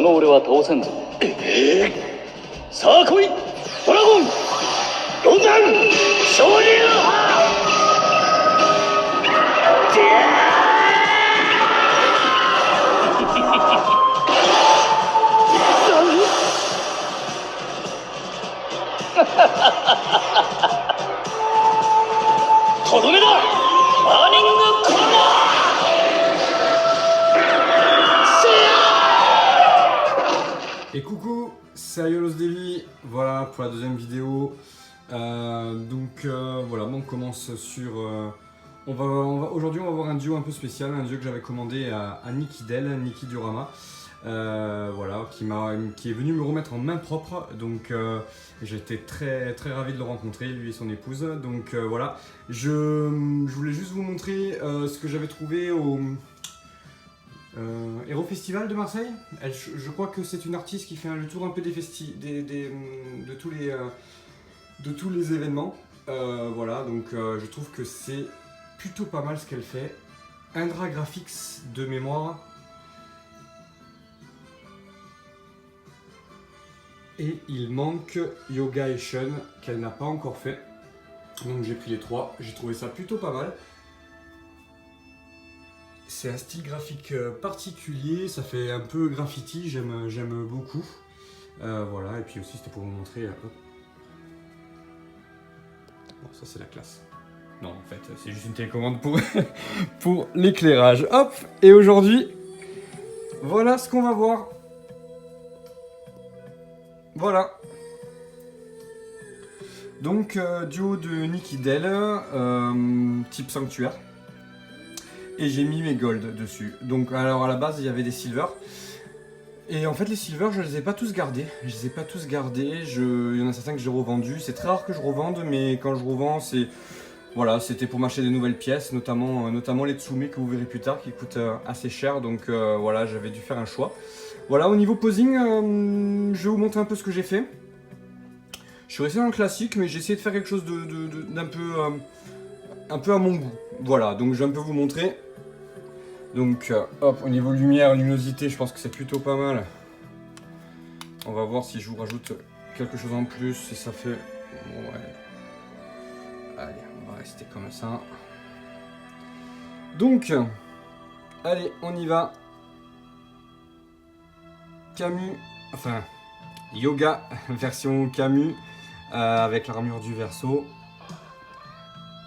この俺は倒せんぞ。さあ来い、ドラゴンロンダン昇竜派。とどめだ、バーニングコロナ。Et coucou, c'est Ayolos Devi, voilà pour la deuxième vidéo. Voilà, on commence sur... aujourd'hui on va voir un duo un peu spécial, un duo que j'avais commandé à Niki Del, Niki Diorama. Voilà, qui est venu me remettre en main propre, donc j'étais très ravi de le rencontrer, lui et son épouse. Donc voilà, je voulais juste vous montrer ce que j'avais trouvé au Hero Festival de Marseille. Je crois que c'est une artiste qui fait le tour un peu de tous les événements. Voilà, donc je trouve que c'est plutôt pas mal ce qu'elle fait. Indra Graphics de mémoire. Et il manque Yoga et Shun qu'elle n'a pas encore fait. Donc j'ai pris les trois, j'ai trouvé ça plutôt pas mal. C'est un style graphique particulier, ça fait un peu graffiti, j'aime beaucoup. Voilà, et puis aussi c'était pour vous montrer... Bon, ça c'est la classe. Non, en fait, c'est juste une télécommande pour l'éclairage. Hop, et aujourd'hui, voilà ce qu'on va voir. Voilà. Donc, duo de Niki Del, type sanctuaire. Et j'ai mis mes gold dessus. Donc, alors à la base, il y avait des silver. Et en fait, les silver, je les ai pas tous gardés. Il y en a certains que j'ai revendus. C'est très rare que je revende, mais quand je revends, c'est... Voilà, c'était pour m'acheter des nouvelles pièces, notamment les Tsume que vous verrez plus tard, qui coûtent assez cher. Donc voilà, j'avais dû faire un choix. Voilà, au niveau posing, je vais vous montrer un peu ce que j'ai fait. Je suis resté dans le classique, mais j'ai essayé de faire quelque chose d'un peu, un peu à mon goût. Voilà, donc je vais un peu vous montrer. Donc hop, au niveau lumière, luminosité, je pense que c'est plutôt pas mal. On va voir si je vous rajoute quelque chose en plus, si ça fait... Ouais. Allez, on va rester comme ça. Donc, allez, on y va. Camus, enfin, Yoga version Camus, avec l'armure du Verseau.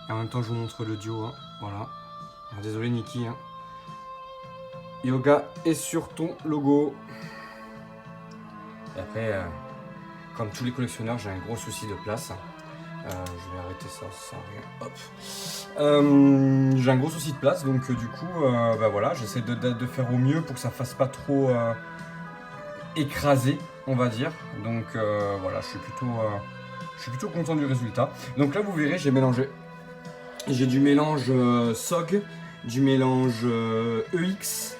Et en même temps, je vous montre le duo, hein. Voilà. Alors, désolé Niki, hein. Yoga est sur ton logo. Et après, comme tous les collectionneurs, j'ai un gros souci de place. Je vais arrêter ça, ça sert à rien. Hop. J'ai un gros souci de place, donc du coup, bah voilà, j'essaie de faire au mieux pour que ça fasse pas trop écrasé, on va dire. Donc voilà, je suis plutôt content du résultat. Donc là, vous verrez, j'ai mélangé. J'ai du mélange SOG, du mélange EX,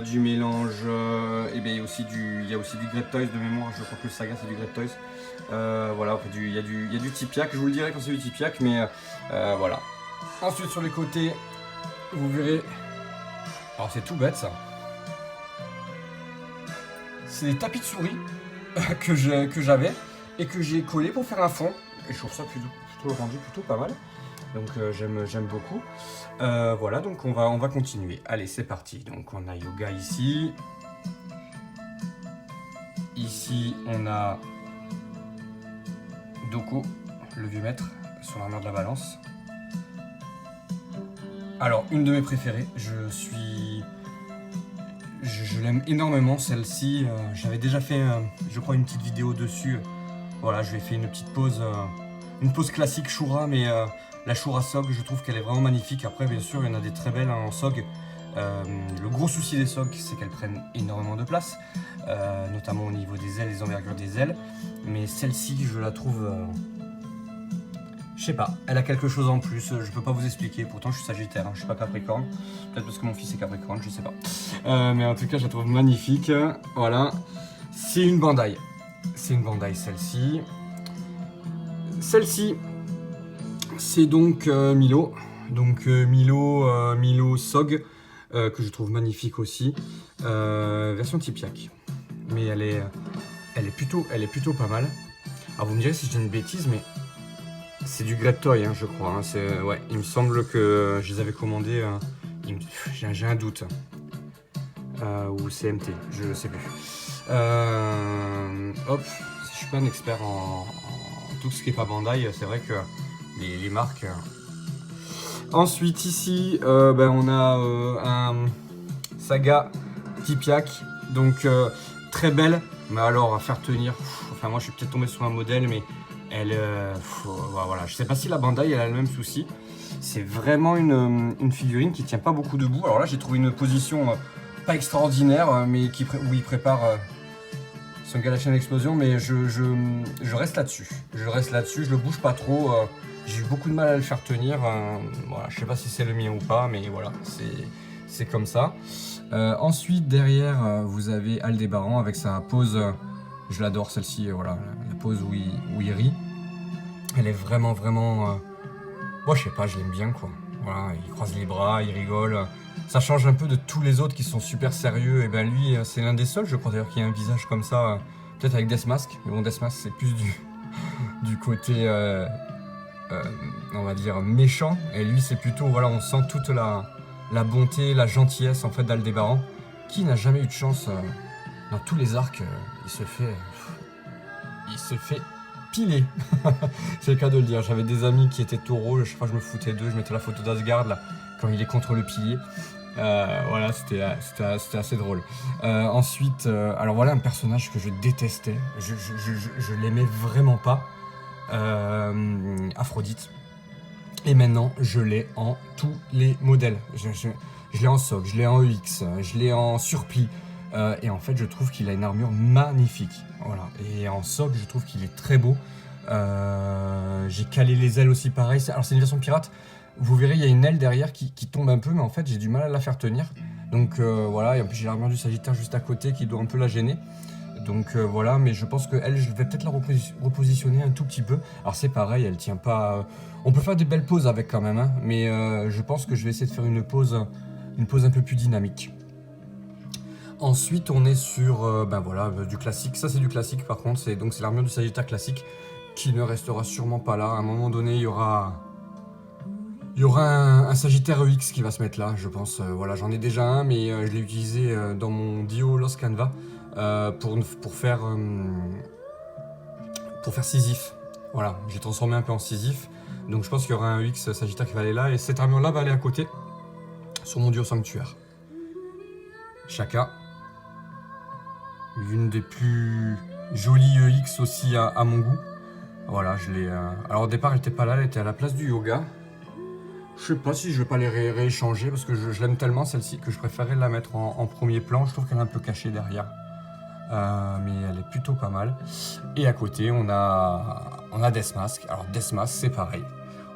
du mélange... et bien il y a aussi du Great Toys de mémoire, je crois que le Saga c'est du Great Toys. Voilà, il y a du Tipiak, je vous le dirai quand c'est du Tipiak, mais voilà. Ensuite sur les côtés, vous verrez... Alors c'est tout bête ça. C'est des tapis de souris que j'avais et que j'ai collé pour faire un fond. Et je trouve ça plutôt rendu plutôt pas mal. Donc j'aime beaucoup. Voilà, donc on va continuer. Allez, c'est parti. Donc on a Yoga ici. Ici, on a Doko, le vieux maître, sur l'armure de la balance. Alors, une de mes préférées. Je l'aime énormément, celle-ci. J'avais déjà fait, je crois, une petite vidéo dessus. Voilà, je lui ai fait une pose classique Shura, mais... la Shura SOG, je trouve qu'elle est vraiment magnifique. Après, bien sûr, il y en a des très belles en SOG. Le gros souci des SOG, c'est qu'elles prennent énormément de place, notamment au niveau des ailes, des envergures des ailes. Mais celle-ci, je la trouve... je sais pas, elle a quelque chose en plus, je peux pas vous expliquer. Pourtant, je suis Sagittaire, hein, je suis pas Capricorne. Peut-être parce que mon fils est Capricorne, je sais pas. Mais en tout cas, je la trouve magnifique. Voilà. C'est une Bandai. C'est une Bandai, celle-ci. Celle-ci... c'est donc Milo, Milo SOG, que je trouve magnifique aussi. Version Tipiak. Mais elle est plutôt pas mal. Alors vous me direz si je dis une bêtise, mais c'est du Great Toy, hein, je crois. Hein. Ouais, il me semble que je les avais commandés. J'ai un doute. Ou CMT, je sais plus. Hop, je suis pas un expert en tout ce qui est pas Bandai, c'est vrai que les marques. Ensuite ici, on a un Saga Tipiak, donc très belle, mais alors à faire tenir. Enfin moi je suis peut-être tombé sur un modèle, mais elle, voilà, je sais pas si la Bandai elle a le même souci. C'est vraiment une figurine qui tient pas beaucoup debout. Alors là j'ai trouvé une position pas extraordinaire, mais où il prépare son gars la chaîne d'explosion, mais je reste là-dessus. Je le bouge pas trop. J'ai eu beaucoup de mal à le faire tenir. Voilà, je sais pas si c'est le mien ou pas, mais voilà, c'est comme ça. Ensuite, derrière, vous avez Aldébaran avec sa pose. Je l'adore celle-ci, voilà, la pose où il rit. Elle est vraiment. Moi, je sais pas, je l'aime bien quoi. Voilà, il croise les bras, il rigole. Ça change un peu de tous les autres qui sont super sérieux. Et ben lui, c'est l'un des seuls, je crois d'ailleurs, qui a un visage comme ça. Peut-être avec Deathmask. Mais bon, Deathmask, c'est plus du côté, on va dire, méchant. Et lui, c'est plutôt, voilà, on sent toute la bonté, la gentillesse en fait d'Aldébaran, qui n'a jamais eu de chance dans tous les arcs. Il se fait piler. C'est le cas de le dire. J'avais des amis qui étaient taureaux, je crois que je me foutais d'eux, je mettais la photo d'Asgard là, quand il est contre le pilier. Voilà, c'était assez drôle. Ensuite, alors voilà un personnage que je détestais, je l'aimais vraiment pas, Aphrodite. Et maintenant, je l'ai en tous les modèles. Je l'ai en SOG, je l'ai en EX, je l'ai en surplis. Et en fait, je trouve qu'il a une armure magnifique. Voilà. Et en SOG, je trouve qu'il est très beau. J'ai calé les ailes aussi pareil. Alors, c'est une version pirate. Vous verrez, il y a une aile derrière qui tombe un peu, mais en fait, j'ai du mal à la faire tenir. Donc voilà, et en plus, j'ai l'armure du Sagittaire juste à côté qui doit un peu la gêner. Donc voilà, mais je pense qu'elle, je vais peut-être la repositionner un tout petit peu. Alors c'est pareil, elle tient pas... On peut faire des belles poses avec quand même, hein, mais je pense que je vais essayer de faire une pose un peu plus dynamique. Ensuite, on est sur du classique. Ça, c'est du classique par contre, c'est l'armure du Sagittaire classique qui ne restera sûrement pas là. À un moment donné, il y aura un Sagittaire EX qui va se mettre là, je pense. Voilà, j'en ai déjà un, mais je l'ai utilisé dans mon Dio Lost Canva. Pour faire Sisyphe. Voilà, j'ai transformé un peu en Sisyphe. Donc je pense qu'il y aura un EX Sagittaire qui va aller là. Et cette armure là va aller à côté sur mon Dio Sanctuaire. Shaka. L'une des plus jolies EX aussi à mon goût. Voilà, je l'ai... Alors au départ elle était pas là, elle était à la place du yoga. Je sais pas si je vais pas les rééchanger parce que je l'aime tellement celle-ci que je préférerais la mettre en premier plan. Je trouve qu'elle est un peu cachée derrière. Mais elle est plutôt pas mal. Et à côté, on a Deathmask. Alors Deathmask, c'est pareil.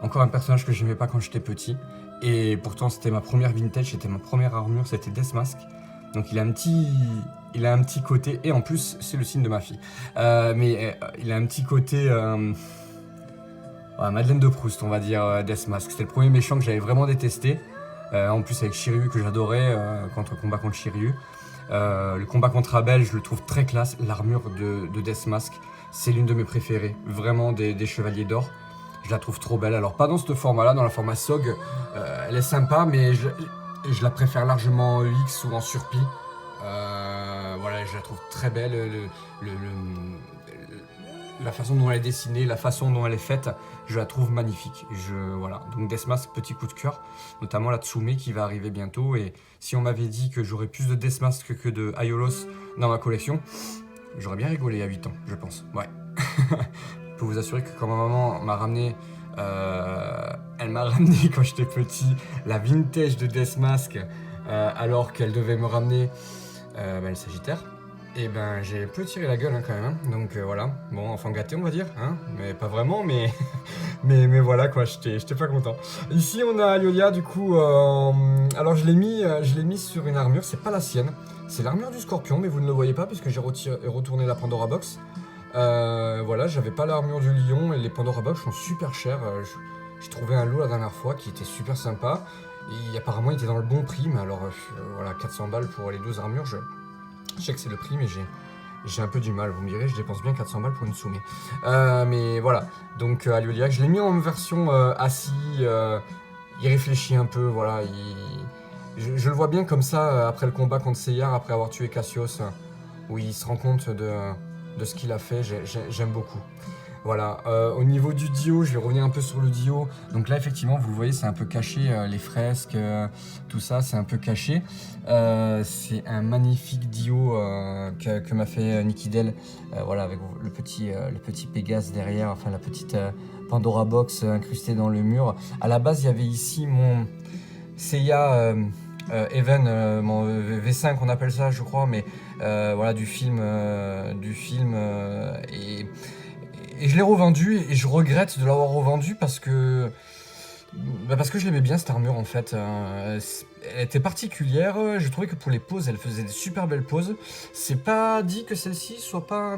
Encore un personnage que j'aimais pas quand j'étais petit. Et pourtant, c'était ma première vintage, c'était ma première armure, c'était Deathmask. Donc il a un petit côté, et en plus, c'est le signe de ma fille. Mais il a un petit côté... Madeleine de Proust, on va dire, Deathmask. C'était le premier méchant que j'avais vraiment détesté. En plus avec Shiryu, que j'adorais, combat contre Shiryu. Le combat contre Abel, je le trouve très classe. L'armure de Deathmask, c'est l'une de mes préférées. Vraiment des chevaliers d'or. Je la trouve trop belle. Alors pas dans ce format-là, dans la format SOG. Elle est sympa, mais je la préfère largement en EX ou en surplis. Voilà, je la trouve très belle. La façon dont elle est dessinée, la façon dont elle est faite, je la trouve magnifique. Voilà. Donc Deathmask, petit coup de cœur, notamment la Tsume qui va arriver bientôt. Et si on m'avait dit que j'aurais plus de Deathmask que de Aiolos dans ma collection, j'aurais bien rigolé à 8 ans, je pense. Ouais. Je peux vous assurer que quand ma maman m'a ramené, elle m'a ramené quand j'étais petit, la vintage de Deathmask, alors qu'elle devait me ramener le Sagittaire. Et ben j'ai un peu tiré la gueule hein, quand même, hein. Donc voilà, bon enfant gâté on va dire, hein, mais pas vraiment, mais voilà quoi, j'étais pas content. Ici on a Yolia du coup, alors je l'ai mis sur une armure, c'est pas la sienne, c'est l'armure du Scorpion, mais vous ne le voyez pas puisque j'ai retourné la Pandora Box. Voilà, j'avais pas l'armure du Lion et les Pandora Box sont super chers, j'ai trouvé un lot la dernière fois qui était super sympa. Et apparemment, il était dans le bon prix, mais alors, voilà, 400 balles pour les 12 armures, je sais que c'est le prix, mais j'ai un peu du mal. Vous me direz, je dépense bien 400 balles pour une soumet. Mais voilà, donc Aliolia, je l'ai mis en version assis, il réfléchit un peu, voilà, je le vois bien comme ça, après le combat contre Seyar, après avoir tué Cassios, où il se rend compte de ce qu'il a fait, j'aime beaucoup. Voilà, au niveau du Dio, je vais revenir un peu sur le Dio. Donc là, effectivement, vous le voyez, c'est un peu caché, les fresques, tout ça, c'est un peu caché. C'est un magnifique Dio que m'a fait Nikidel, voilà, avec le petit Pégase derrière, enfin la petite Pandora Box incrustée dans le mur. À la base, il y avait ici mon Seiya Even, mon V5 on appelle ça, je crois, mais voilà, du film, et je l'ai revendu et je regrette de l'avoir revendu parce que je l'aimais bien cette armure en fait. Elle était particulière, je trouvais que pour les poses elle faisait des super belles poses. C'est pas dit que celle-ci soit pas...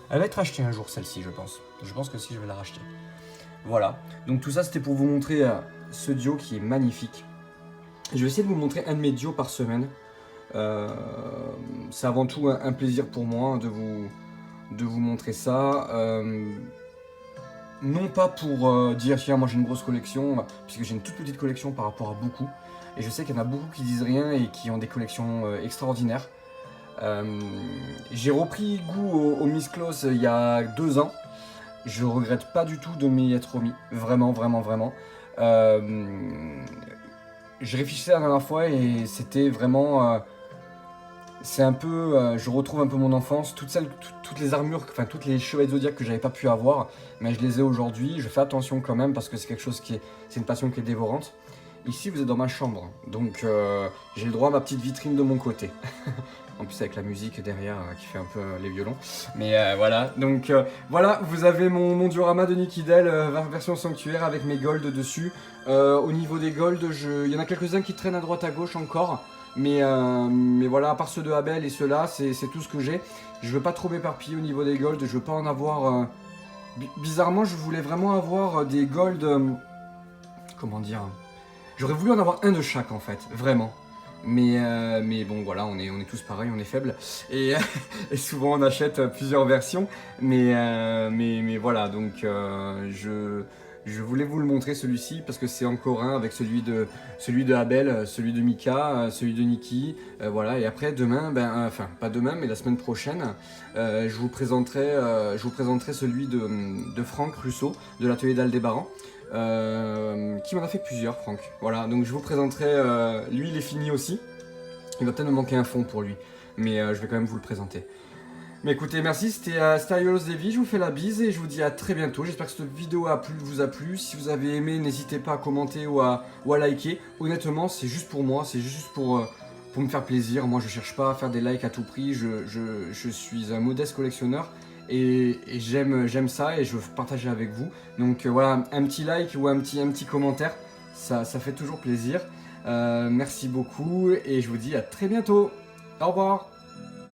Elle va être achetée un jour celle-ci je pense. Je pense que si je vais la racheter. Voilà, donc tout ça c'était pour vous montrer ce Dio qui est magnifique. Je vais essayer de vous montrer un de mes Dios par semaine. C'est avant tout un plaisir pour moi de vous montrer ça. Non pas pour dire tiens moi j'ai une grosse collection, puisque j'ai une toute petite collection par rapport à beaucoup. Et je sais qu'il y en a beaucoup qui disent rien et qui ont des collections extraordinaires. J'ai repris goût au Miss Claus il y a 2 ans. Je regrette pas du tout de m'y être remis. Vraiment, vraiment, vraiment. Je réfléchissais la dernière fois et c'était vraiment... c'est un peu... je retrouve un peu mon enfance. Toutes les armures, enfin toutes les chevaliers de Zodiac que j'avais pas pu avoir, mais je les ai aujourd'hui. Je fais attention quand même parce que c'est quelque chose qui est... C'est une passion qui est dévorante. Ici, vous êtes dans ma chambre, donc j'ai le droit à ma petite vitrine de mon côté. En plus avec la musique derrière qui fait un peu les violons. Mais voilà, donc voilà, vous avez mon diorama de Nikidel version sanctuaire avec mes golds dessus. Au niveau des golds, il y en a quelques-uns qui traînent à droite à gauche encore. Mais voilà, à part ceux de Abel et ceux-là, c'est tout ce que j'ai. Je veux pas trop m'éparpiller au niveau des golds, je veux pas en avoir... Bizarrement, je voulais vraiment avoir des golds... comment dire... J'aurais voulu en avoir un de chaque en fait, vraiment. Mais bon voilà, on est tous pareils, on est faibles. Et, et souvent on achète plusieurs versions. Mais voilà, donc je voulais vous le montrer celui-ci parce que c'est encore un avec celui de Abel, celui de Mika, celui de Nikki. Voilà, et après demain, enfin pas demain mais la semaine prochaine, je vous présenterai celui de Franck Russo de l'atelier d'Aldébaran. Qui m'en a fait plusieurs, Franck. Voilà, donc je vous présenterai. Lui, il est fini aussi. Il va peut-être me manquer un fond pour lui, mais je vais quand même vous le présenter. Mais écoutez, merci, c'était Yolos Devi. Je vous fais la bise et je vous dis à très bientôt. J'espère que cette vidéo vous a plu. Si vous avez aimé, n'hésitez pas à commenter ou à liker. Honnêtement, c'est juste pour moi, c'est juste pour me faire plaisir. Moi, je cherche pas à faire des likes à tout prix. Je suis un modeste collectionneur. Et j'aime ça et je veux partager avec vous. Donc voilà, un petit like ou un petit commentaire, ça fait toujours plaisir. Merci beaucoup et je vous dis à très bientôt. Au revoir.